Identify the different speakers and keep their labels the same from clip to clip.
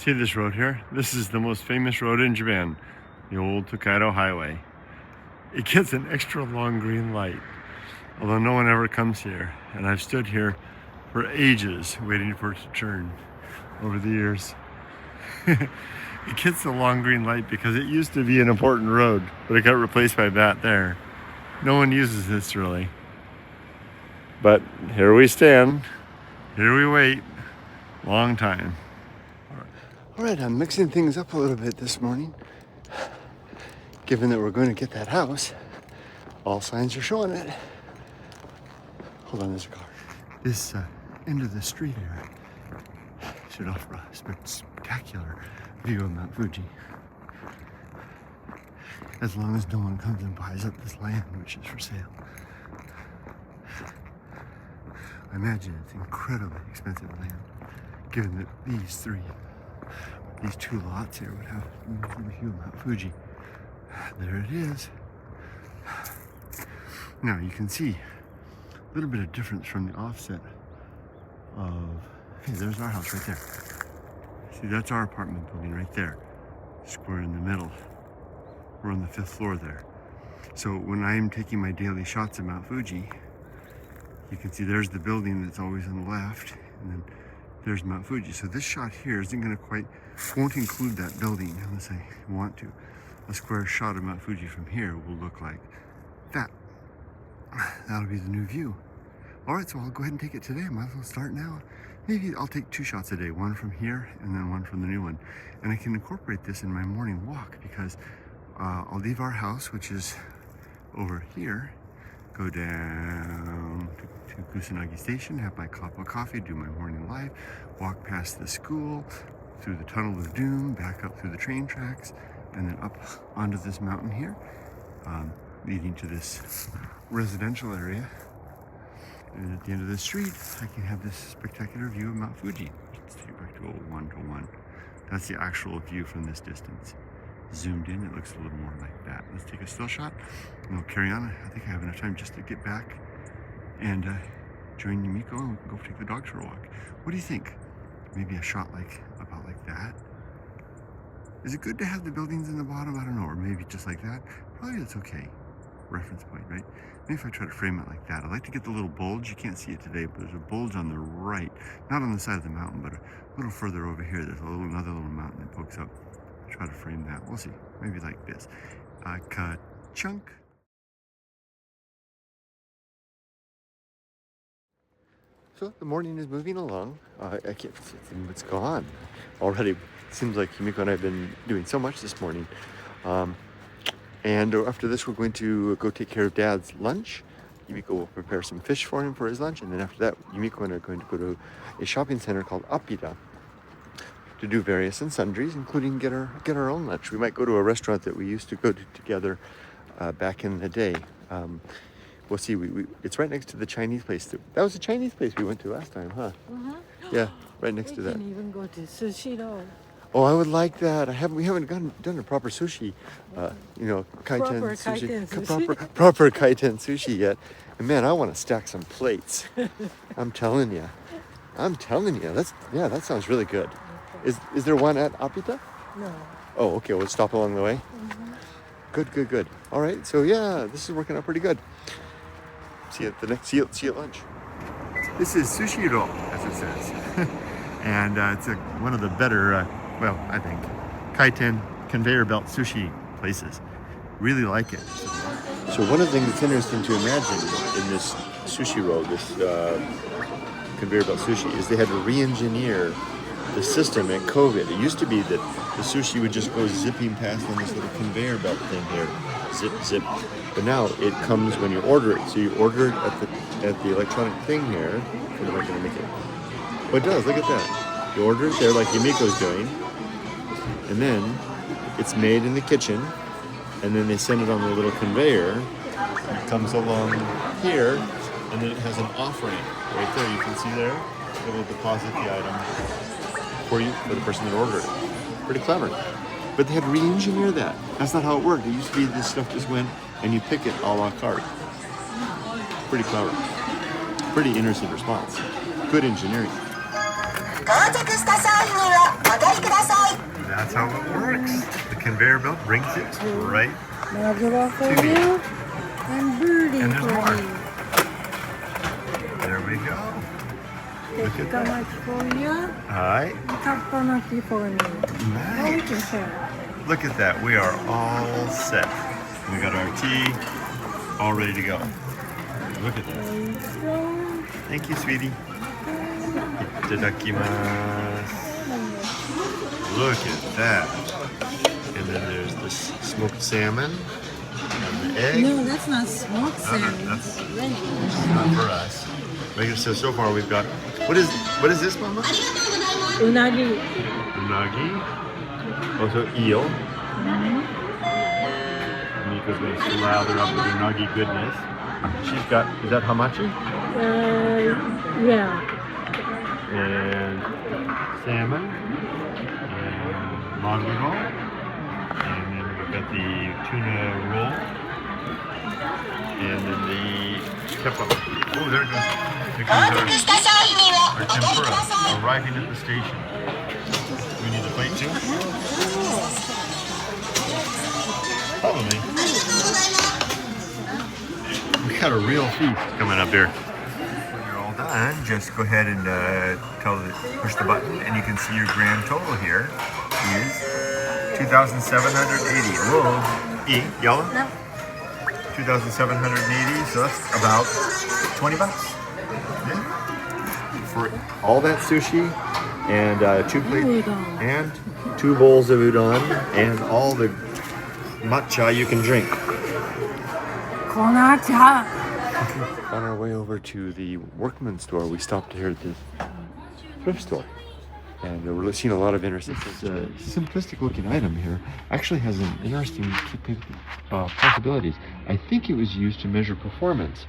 Speaker 1: See this road here? This is the most famous road in Japan, the old Tokaido Highway. It gets an extra long green light, although no one ever comes here. And I've stood here for ages waiting for it to turn over the years. It gets the long green light because it used to be an important road, but it got replaced by that there. No one uses this really. But here we stand. Here we wait. Long time. All right, I'm mixing things up a little bit this morning. Given that we're going to get that house, all signs are showing it. Hold on, there's a car. This end of the street here should offer a spectacular view of Mount Fuji. As long as no one comes and buys up this land, which is for sale. I imagine it's incredibly expensive land, given that these two lots here would have a view of Mount Fuji. There it is. Now you can see a little bit of difference from the offset of, hey, there's our house right there. See, that's our apartment building right there. Square in the middle. We're on the 5th floor there. So when I'm taking my daily shots of Mount Fuji, you can see there's the building that's always on the left, and then there's Mount Fuji. So this shot here isn't going to won't include that building unless I want to. A square shot of Mount Fuji from here will look like that. That'll be the new view. All right, so I'll go ahead and take it today. Might as well start now. Maybe I'll take 2 shots a day, one from here and then one from the new one. And I can incorporate this in my morning walk because I'll leave our house, which is over here, go down to Kusanagi Station, have my cup of coffee, do my morning life, walk past the school, through the Tunnel of Doom, back up through the train tracks, and then up onto this mountain here, leading to this residential area. And at the end of the street, I can have this spectacular view of Mount Fuji. Let's take it back to 1:1. That's the actual view from this distance. Zoomed in, it looks a little more like that. Let's take a still shot, and we'll carry on. I think I have enough time just to get back and join Yumiko, and we can go take the dogs for a walk. What do you think? Maybe a shot about like that? Is it good to have the buildings in the bottom? I don't know, or maybe just like that? Probably that's okay. Reference point, right? Maybe if I try to frame it like that. I like to get the little bulge. You can't see it today, but there's a bulge on the right, not on the side of the mountain, but a little further over here. There's another little mountain that pokes up. Try to frame that. We'll see. Maybe like this. Ka-chunk. So the morning is moving along. I can't see what's going on already. It seems like Yumiko and I have been doing so much this morning. And after this, we're going to go take care of Dad's lunch. Yumiko will prepare some fish for him for his lunch. And then after that, Yumiko and I are going to go to a shopping center called Apita to do various and sundries, including get our own lunch. We might go to a restaurant that we used to go to together back in the day. We'll see. It's right next to the Chinese place. That was the Chinese place we went to last time, huh? Uh-huh. Yeah, right next to that. We can
Speaker 2: even go to Sushi Roll.
Speaker 1: Oh, I would like that. We haven't done a proper sushi, kaiten sushi. Proper kaiten sushi yet. And man, I want to stack some plates. I'm telling you. That sounds really good. Is there one at Apita?
Speaker 2: No.
Speaker 1: Oh, okay. We'll stop along the way. Mm-hmm. Good. All right. So yeah, this is working out pretty good. See you at lunch. This is Sushi Roll, as it says, and it's one of the better, I think, kaiten conveyor belt sushi places. Really like it. So one of the things that's interesting to imagine in this Sushi Roll, this conveyor belt sushi, is they had to re-engineer the system at COVID. It used to be that the sushi would just go zipping past on this little conveyor belt thing here, zip. But now it comes when you order it. So you order it at the electronic thing here. I'm not going to make it. Oh, it does. Look at that. You order it there like Yumiko's doing, and then it's made in the kitchen, and then they send it on the little conveyor. It comes along here, and then it has an off ramp right there. You can see there. It will deposit the item for the person that ordered it. Pretty clever. But they had to re-engineer that. That's not how it worked. It used to be this stuff just went and you pick it a la carte. Pretty clever. Pretty interesting response. Good engineering. That's how it works. The conveyor belt brings it right
Speaker 2: for
Speaker 1: to me.
Speaker 2: you and birdie
Speaker 1: And there's
Speaker 2: for
Speaker 1: more.
Speaker 2: me.
Speaker 1: There we go. Look at that.
Speaker 2: Much for you.
Speaker 1: Alright.
Speaker 2: Tapanaki for me.
Speaker 1: Nice. Look at that. We are all set. We got our tea all ready to go. Look at that. Thank you, sweetie. Itadakimasu. Look at that. And then there's the smoked salmon and the egg.
Speaker 2: No, that's not smoked salmon.
Speaker 1: That's not for us. So far we've got, what is this, Mama?
Speaker 2: Unagi.
Speaker 1: Unagi. Also eel. Miko's going to slather up with unagi goodness. She's got, is that hamachi?
Speaker 2: Yeah.
Speaker 1: And salmon. And maguro. And then we've got the tuna roll. And then the keppa. Oh, there it goes. Here comes our tempura arriving at the station. We need a plate too? Follow me. We got a real feast coming up here. When you're all done, just go ahead and push the button, and you can see your grand total here is 2,780. Whoa, yellow?
Speaker 2: No.
Speaker 1: 2,780, so that's about 20 bucks. Yeah. For all that sushi and two plates and 2 bowls of udon and all the matcha you can drink.
Speaker 2: Konacha.
Speaker 1: On our way over to the Workman store, we stopped here at this thrift store. And we're seeing a lot of interesting, it's a simplistic looking item here. Actually has an interesting possibilities. I think it was used to measure performance.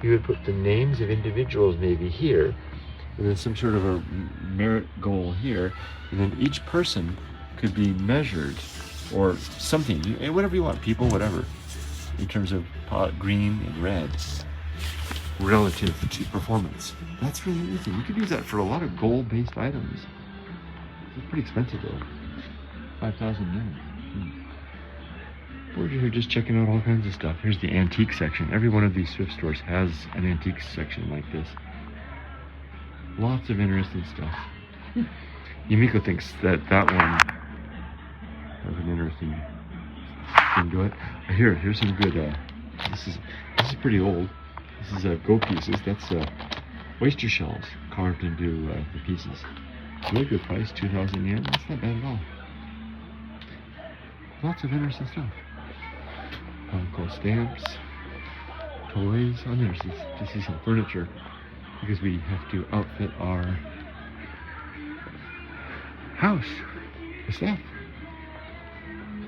Speaker 1: You would put the names of individuals maybe here, and then some sort of a merit goal here, and then each person could be measured or something, whatever you want, people, whatever, in terms of green and red relative to performance. That's really interesting. You could use that for a lot of goal-based items. It's pretty expensive though. 5,000 yen. We're here just checking out all kinds of stuff. Here's the antique section. Every one of these thrift stores has an antique section like this. Lots of interesting stuff. Yumiko thinks that one has an interesting thing to it. Here's some good. This is pretty old. This is go pieces. That's oyster shells carved into the pieces. Really good price, 2,000 yen. That's not bad at all. Lots of interesting stuff. Cool stamps, toys. I'm interested to see some furniture because we have to outfit our house with stuff.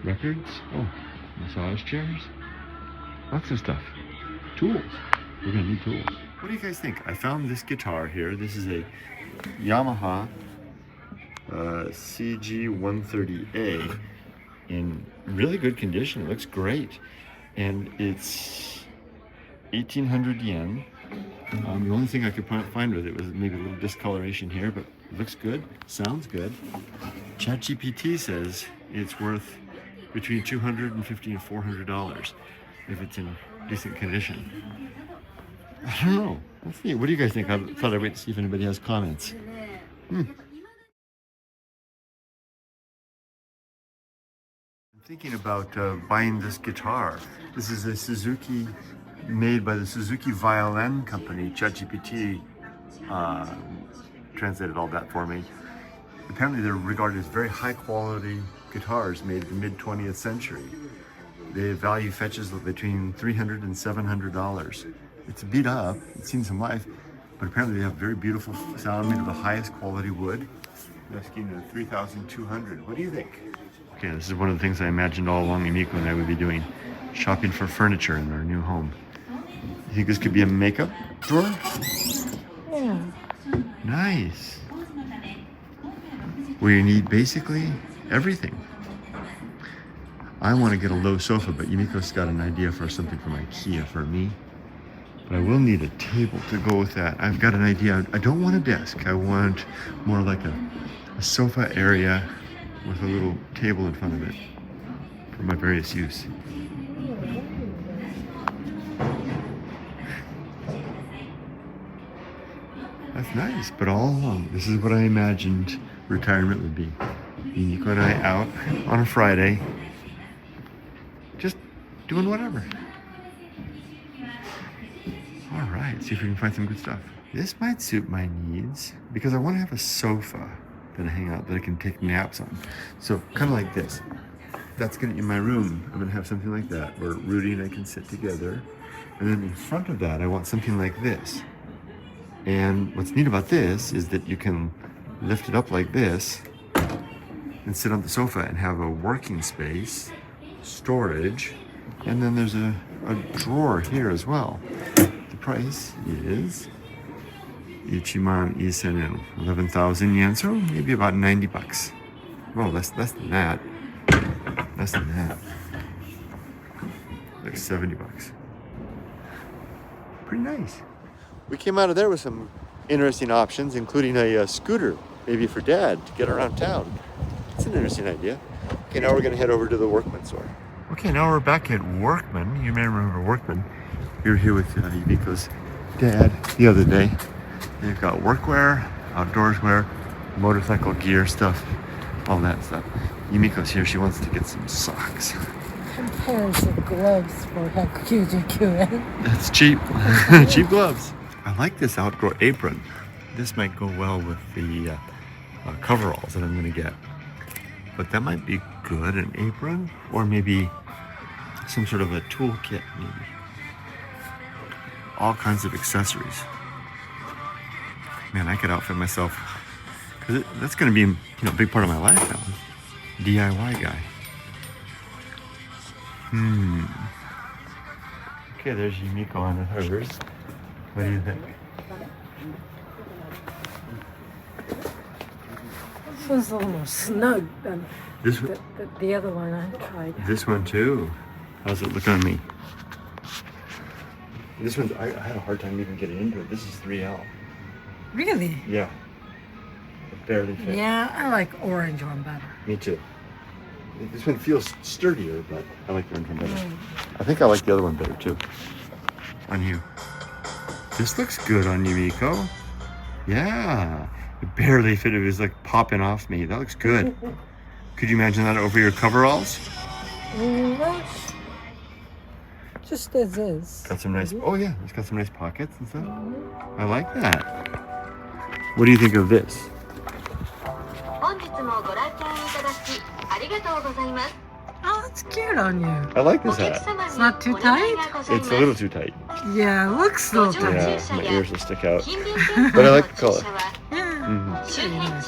Speaker 1: Records. Oh, massage chairs. Lots of stuff. Tools. We're gonna need tools. What do you guys think? I found this guitar here. This is a Yamaha CG130A in really good condition. It looks great, and it's 1,800 yen. The only thing I could find with it was maybe a little discoloration here, but it looks good, sounds good. ChatGPT says it's worth between $250 and $400 if it's in decent condition. I don't know. Let's see. What do you guys think? I thought I'd wait to see if anybody has comments. I'm thinking about buying this guitar. This is a Suzuki, made by the Suzuki Violin Company. ChatGPT translated all that for me. Apparently they're regarded as very high quality guitars made in the mid-20th century. The value fetches between $300 and $700. It's beat up, it's seen some life, but apparently they have very beautiful sound made of the highest quality wood. Asking at $3,200. What do you think? Okay, this is one of the things I imagined all along Yumiko and I would be doing. Shopping for furniture in our new home. You think this could be a makeup drawer?
Speaker 2: Yeah.
Speaker 1: Nice. Where you need basically everything. I want to get a low sofa, but Yumiko's got an idea for something from IKEA for me. But I will need a table to go with that. I've got an idea. I don't want a desk. I want more like a sofa area with a little table in front of it for my various use. That's nice, but all along, this is what I imagined retirement would be. Yumiko and I out on a Friday, just doing whatever. All right, see if we can find some good stuff. This might suit my needs because I want to have a sofa that I hang out that I can take naps on. So kind of like this. That's gonna be in my room. I'm gonna have something like that where Rudy and I can sit together. And then in front of that, I want something like this. And what's neat about this is that you can lift it up like this and sit on the sofa and have a working space, storage, and then there's a drawer here as well. The price is 11,000 yen, so maybe about 90 bucks. Well, less than that. Less than that. Like 70 bucks. Pretty nice. We came out of there with some interesting options, including a scooter, maybe for Dad to get around town. It's an interesting idea. Okay, now we're gonna head over to the Workman store. Okay, now we're back at Workman. You may remember Workman. We were here with Yumiko's dad the other day. They've got workwear, outdoors wear, motorcycle gear stuff, all that stuff. Yumiko's here. She wants to get some socks.
Speaker 2: Pairs of gloves for 199 yen.
Speaker 1: That's cheap. Cheap gloves. I like this outdoor apron. This might go well with the coveralls that I'm going to get. But that might be good, an apron, or maybe some sort of a toolkit, maybe. All kinds of accessories. Man, I could outfit myself. Because that's going to be a big part of my life now. DIY guy. Okay, there's Yumiko on hers. What do you think?
Speaker 2: This one's a little snug than
Speaker 1: This
Speaker 2: the other one I tried.
Speaker 1: This one too. How's it look on me? This one's, I had a hard time even getting into it. This is 3L.
Speaker 2: Really?
Speaker 1: Yeah. It barely fits.
Speaker 2: Yeah, I like orange one better.
Speaker 1: Me too. This one feels sturdier, but I like the orange one better. I think I like the other one better too. On you. This looks good on you, Yumiko. Yeah. It barely fit. It was like popping off me. That looks good. Could you imagine that over your coveralls?
Speaker 2: Well, just as is.
Speaker 1: Got some nice, oh yeah, it's got some nice pockets and stuff. I like that. What do you think of this?
Speaker 2: Oh, that's cute on you.
Speaker 1: I like this hat.
Speaker 2: It's not too tight?
Speaker 1: It's a little too tight.
Speaker 2: Yeah, it looks a little tight.
Speaker 1: Yeah, my ears will stick out. But I like the color.
Speaker 2: Yeah. Very nice.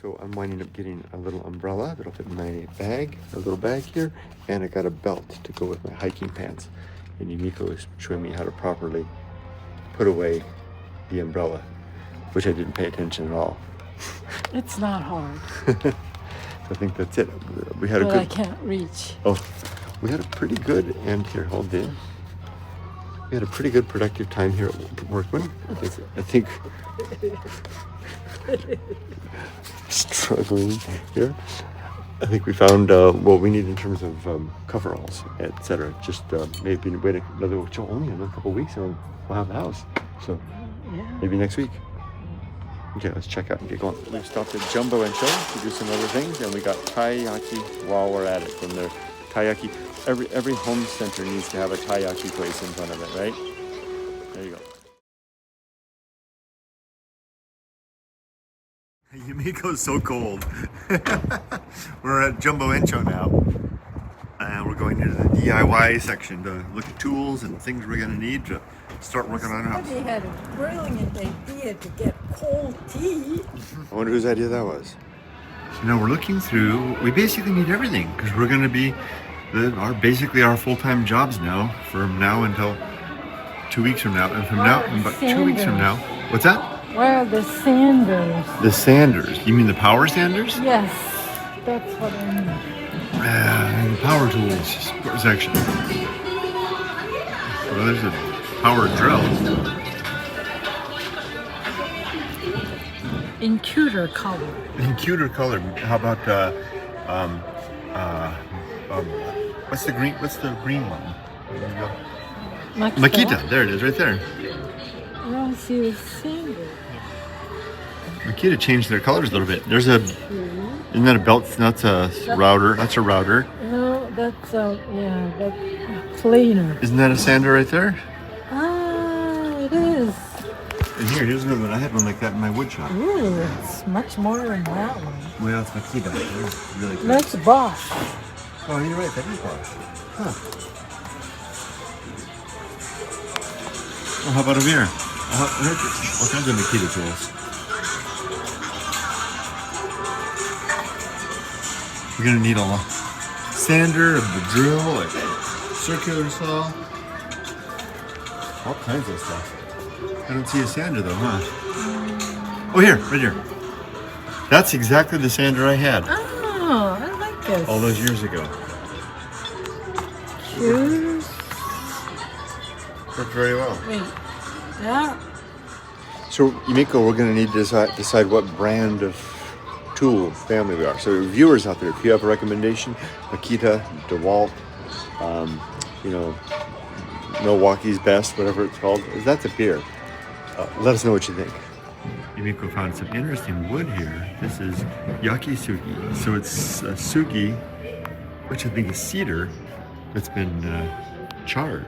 Speaker 1: So I'm winding up getting a little umbrella that'll fit in my bag, a little bag here, and I got a belt to go with my hiking pants. And Yumiko is showing me how to properly put away the umbrella, which I didn't pay attention at all.
Speaker 2: It's not hard.
Speaker 1: So I think that's it. We had a
Speaker 2: But
Speaker 1: good.
Speaker 2: I can't reach.
Speaker 1: Oh, we had a pretty good end here. Hold in. We had a pretty good productive time here at Workman. I think struggling here. I think we found what we need in terms of coveralls, etc. Just maybe wait only another couple of weeks and we'll have the house. So maybe next week. Okay, let's check out and get going. We've stopped at Jumbo and Show to do some other things, and we got taiyaki while we're at it. From their taiyaki, every home center needs to have a taiyaki place in front of it, right? There you go. Yumiko's so cold. We're at Jumbo Encho now, and we're going into the DIY section to look at tools and things we're gonna need to start working on our house.
Speaker 2: Somebody had a brilliant idea to get cold tea.
Speaker 1: I wonder whose idea that was. So now we're looking through. We basically need everything because we're gonna be basically our full-time jobs now from now until 2 weeks from now, and from now about 2 weeks from now. What's that?
Speaker 2: Where are the sanders?
Speaker 1: The sanders. You mean the power sanders?
Speaker 2: Yes, that's what I mean.
Speaker 1: And the power tools section. Well, there's a power drill.
Speaker 2: In cuter color.
Speaker 1: In cuter color. How about what's the green? What's the green one? Makita. There it is, right there.
Speaker 2: I don't see a single.
Speaker 1: Makita changed their colors a little bit. There's a. Isn't that a belt? That's a router. That's a router.
Speaker 2: No, that's that planer.
Speaker 1: Isn't that a sander right there?
Speaker 2: Ah, it is.
Speaker 1: And here's another one. I had one like that in my wood shop.
Speaker 2: Ooh, it's much more than that one.
Speaker 1: Well, it's Makita. It's really good.
Speaker 2: That's Bosch.
Speaker 1: Oh, you're right. That is Bosch. Huh. Well, how about over here? All kinds of Makita tools. We're gonna need a sander, a drill, a circular saw, all kinds of stuff. I don't see a sander though, huh? Oh, here, right here. That's exactly the sander I had.
Speaker 2: Oh, I like this.
Speaker 1: All those years ago.
Speaker 2: Shoes.
Speaker 1: Worked very well.
Speaker 2: Wait, that.
Speaker 1: So, Yumiko, we're gonna need to decide what brand of tool family we are. So, viewers out there, if you have a recommendation, Makita, DeWalt, Milwaukee's Best, whatever it's called, that's a beer. Let us know what you think. Yumiko found some interesting wood here. This is yakisugi. So it's a sugi, which I think is cedar, that's been charred.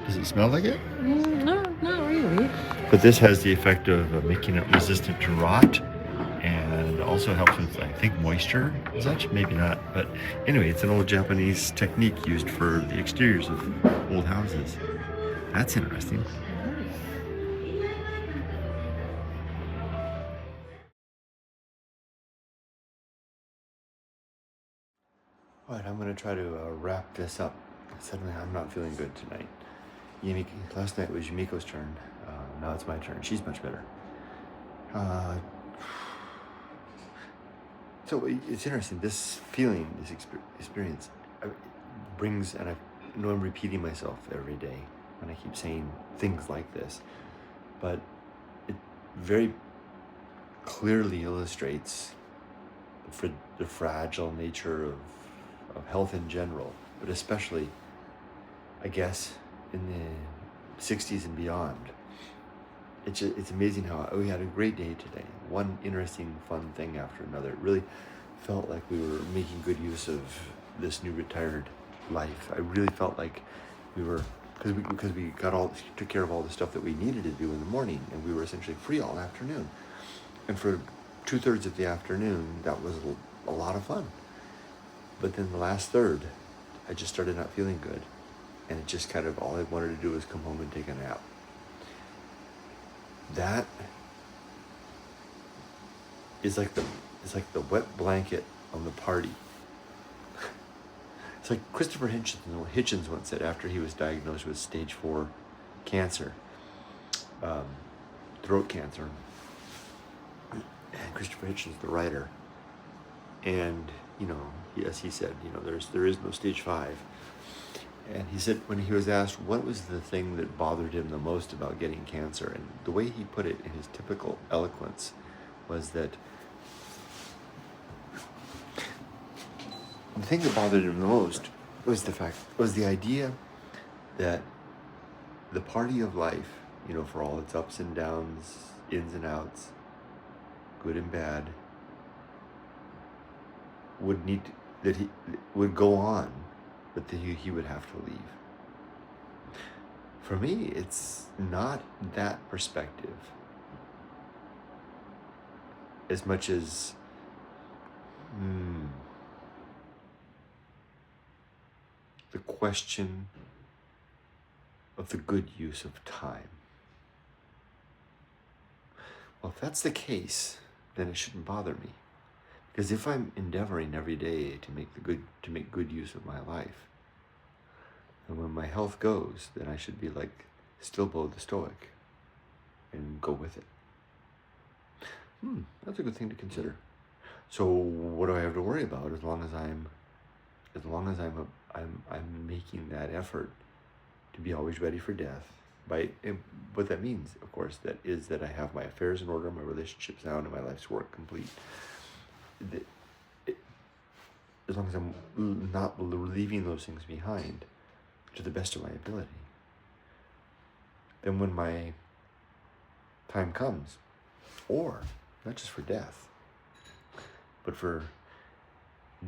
Speaker 1: Does it smell like it?
Speaker 2: No, not really.
Speaker 1: But this has the effect of making it resistant to rot, and also helps with, I think, moisture and such. Maybe not, but anyway, it's an old Japanese technique used for the exteriors of old houses. That's interesting. All right, I'm going to try to wrap this up. Suddenly, I'm not feeling good tonight. Last night was Yumiko's turn. Now it's my turn. She's much better. So it's interesting. This feeling, this experience, brings, and I know I'm repeating myself every day when I keep saying things like this, but it very clearly illustrates the fragile nature of health in general, but especially, I guess, in the 60s and beyond. It's amazing how we had a great day today. One interesting, fun thing after another. It really felt like we were making good use of this new retired life. I really felt like we were, because we took care of all the stuff that we needed to do in the morning, and we were essentially free all afternoon. And for 2/3 of the afternoon, that was a lot of fun. But then the last third, I just started not feeling good, and it just kind of, all I wanted to do was come home and take a nap. That is like the wet blanket on the party. It's like Christopher Hitchens once said after he was diagnosed with stage 4 cancer, throat cancer. And Christopher Hitchens, the writer, and yes, he said, there is no stage 5. And he said, when he was asked what was the thing that bothered him the most about getting cancer, and the way he put it in his typical eloquence was that the thing that bothered him the most was the idea that the party of life, for all its ups and downs, ins and outs, good and bad, he would go on, but that he would have to leave. For me, it's not that perspective as much as the question of the good use of time. Well, if that's the case, then it shouldn't bother me. Because if I'm endeavoring every day to make good use of my life, and when my health goes, then I should be like Stilbo the Stoic and go with it. That's a good thing to consider. So what do I have to worry about as long as I'm as long as I'm making that effort to be always ready for death. And what that means, of course, that is that I have my affairs in order, my relationship sound, and my life's work complete. As long as I'm not leaving those things behind to the best of my ability, then when my time comes, or not just for death, but for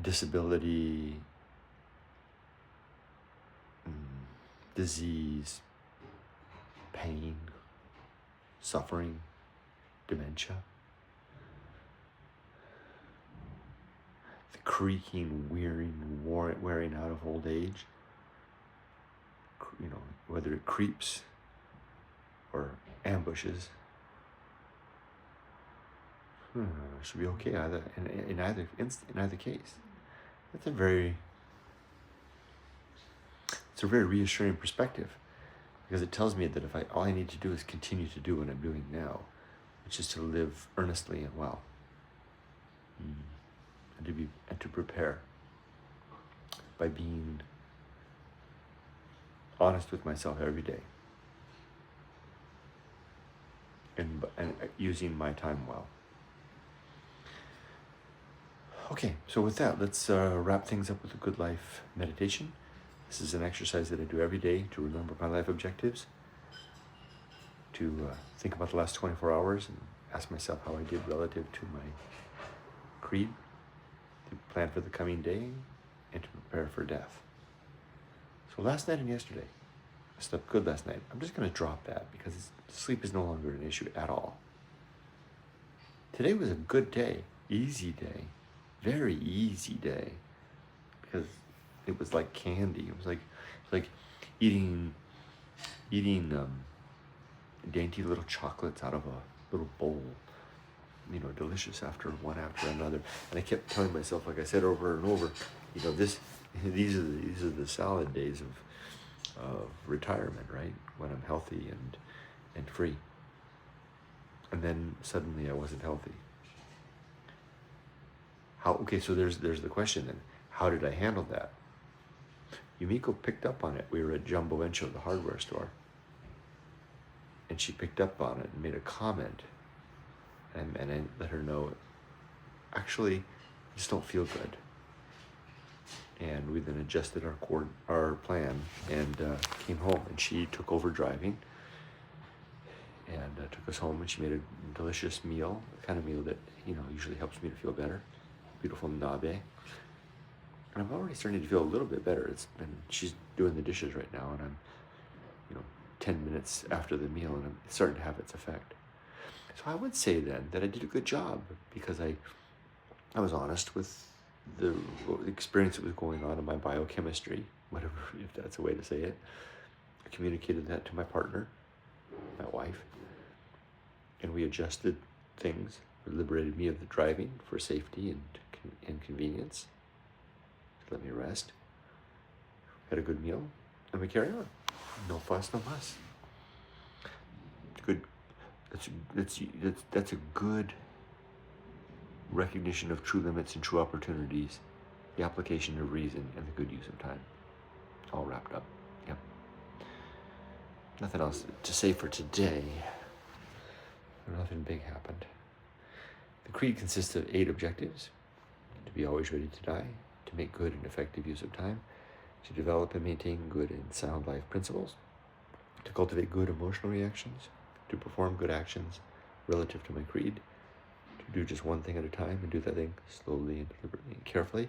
Speaker 1: disability, disease, pain, suffering, dementia, the creaking, wearing out of old age, whether it creeps or ambushes, should be okay in either case. It's a very reassuring perspective, because it tells me that all I need to do is continue to do what I'm doing now, which is to live earnestly and well, and to prepare by being honest with myself every day, and using my time well. Okay, so with that, let's wrap things up with a good life meditation. This is an exercise that I do every day to remember my life objectives, to think about the last 24 hours and ask myself how I did relative to my creed, to plan for the coming day, and to prepare for death. So last night and yesterday, I slept good last night. I'm just going to drop that because sleep is no longer an issue at all. Today was a good day, easy day, very easy day, because it was like candy. It was like eating dainty little chocolates out of a little bowl, delicious one after another. And I kept telling myself, like I said over and over, these are the solid days of retirement, right? When I'm healthy and free. And then suddenly I wasn't healthy. So there's the question then. How did I handle that? Yumiko picked up on it. We were at Jumbo Encho, the hardware store. And she picked up on it and made a comment. And I let her know, actually, I just don't feel good. And we then adjusted our plan and came home. And she took over driving and took us home. And she made a delicious meal, the kind of meal that usually helps me to feel better. Beautiful nabe. And I'm already starting to feel a little bit better. She's doing the dishes right now, and I'm 10 minutes after the meal, and it's starting to have its effect. So I would say then that I did a good job, because I was honest with the experience that was going on in my biochemistry, whatever, if that's a way to say it. I communicated that to my partner, my wife, and we adjusted things. It liberated me of the driving for safety and convenience, to let me rest. Had a good meal, and we carry on. No fuss, no fuss. Good. That's a good recognition of true limits and true opportunities, the application of reason, and the good use of time. All wrapped up. Yep. Nothing else to say for today. Nothing big happened. The creed consists of 8 objectives: to be always ready to die, to make good and effective use of time, to develop and maintain good and sound life principles, to cultivate good emotional reactions, to perform good actions relative to my creed, to do just one thing at a time and do that thing slowly and deliberately and carefully,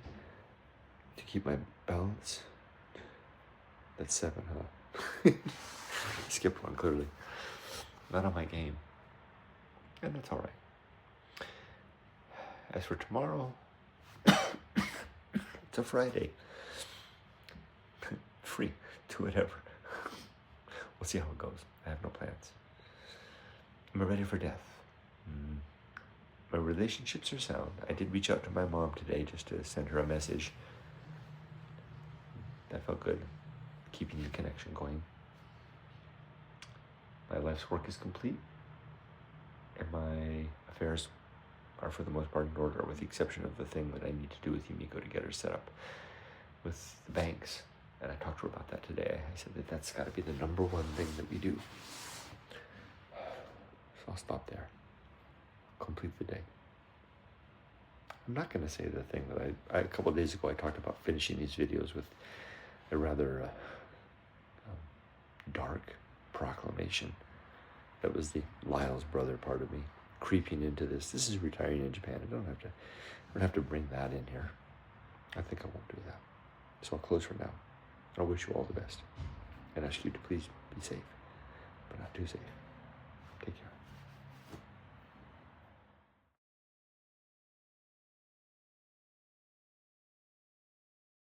Speaker 1: to keep my balance. That's 7, huh? Skipped one, clearly. Not on my game. And that's all right. As for tomorrow, it's a Friday. Free. Do whatever. We'll see how it goes. I have no plans. I'm ready for death. My relationships are sound. I did reach out to my mom today just to send her a message. That felt good. Keeping the connection going. My life's work is complete. And my affairs are for the most part in order, with the exception of the thing that I need to do with Yumiko to get her set up
Speaker 3: with the banks. And I talked to her about that today. I said that that's got to be the number one thing that we do. So I'll stop there. Complete the day. I'm not going to say the thing that a couple of days ago I talked about finishing these videos with a rather dark proclamation. That was the Lyle's brother part of me creeping into this. This is retiring in Japan. I don't have to bring that in here. I think I won't do that. So I'll close for now. I wish you all the best and ask you to please be safe, but not too safe. Take care.